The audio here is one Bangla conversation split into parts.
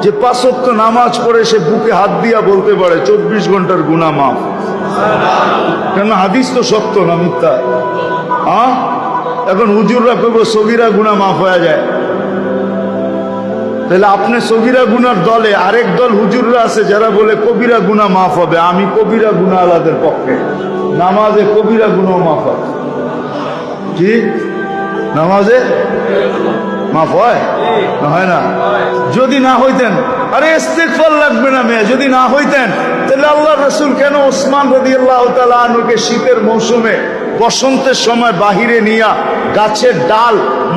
যে 5 ওয়াক্ত নামাজ পড়ে সে বুকে হাত দিয়া বলতে পারে 24 ঘন্টার গুনাহ মাফ। কেন হাদিস তো সত্য না মিথ্যা? হ্যাঁ, এখন হুজুররা কইব সগীরা গুনাহ মাফ হয়ে যায়, তাহলে আপনি সগীরা গুনার দলে, আরেক দল হুজুররা আছে যারা বলে কবিরা গুনাহ মাফ হবে। আমি কবিরা গুনাহ আলাদের পক্ষে, নামাজে কবিরা গুনাহ মাফ হয়। কি নামাজে মাফ হয় না? হয় না? যদি না হইতেন, আরে ইস্তিগফার লাগবে না মেয়ে, যদি না হইতেন তাহলে আল্লাহর রাসূল কেন ওসমান রাদিয়াল্লাহু তাআলা আনহুকে শীতের মৌসুমে বসন্তের সময় বাহিরে নিয়া গাছের ডাল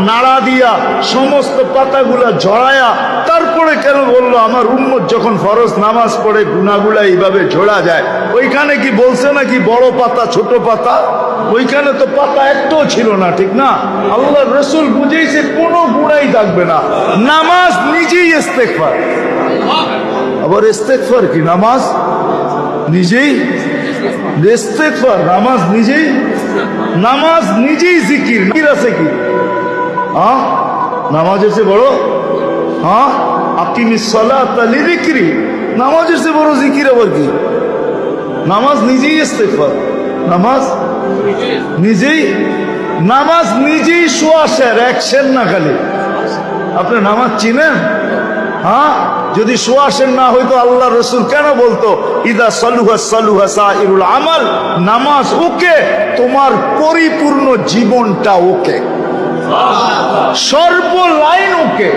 নাড়া দিয়া সমস্ত পাতাগুলা ঝরায়া তারপরে কেন বললো আমার উম্মত যখন ফরজ নামাজ পড়ে গুনাহগুলা এইভাবে ঝরা যায়? ওইখানে কি বলছে নাকি বড় পাতা ছোট পাতা? ওইখানে তো পাতা একটাও ছিল না, ঠিক না? আল্লাহর রাসূল বুঝেইছে কোনো গুনাহই থাকবে না। নামাজ নিজেই ইস্তেগফার। আবার ইস্তেগফার কি? নামাজ নিজেই ইস্তেগফার, নামাজ নিজেই, নামাজ নিজেই জিকির। জিকির আছে কি? হ্যাঁ, নামাজের চেয়ে বড়? হ্যাঁ, আকিমিস সালাতা লিযিকরি, নামাজের চেয়ে বড় জিকির আবার কি? নামাজ নিজেই ইস্তেগফার, নামাজ নিজেই, নামাজ নিজেই সোয়াশের অ্যাকশন না খালি। আপনি নামাজ চিনেন? হ্যাঁ, যদি সোয়াশের না হইতো আল্লাহ রসুল কেন বলতো ইদা সালুহা সালুহা সাইরুল আমাল? নামাজ ওকে, তোমার পরিপূর্ণ জীবনটা ওকে, সর্বলাইন ওকে,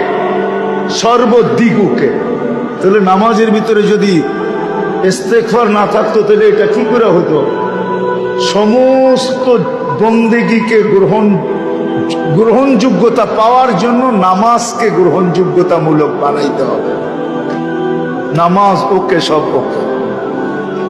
সর্বদিক ওকে। তাহলে নামাজের ভিতরে যদি ইস্তেগফার না থাকতো তাহলে এটা কি করে হতো? সমস্ত বন্দেগীকে গ্রহণযোগ্যতা পাওয়ার জন্য নামাজকে গ্রহণযোগ্যতামূলক বানাইতে হবে। নামাজ ওকে, সব ওকে।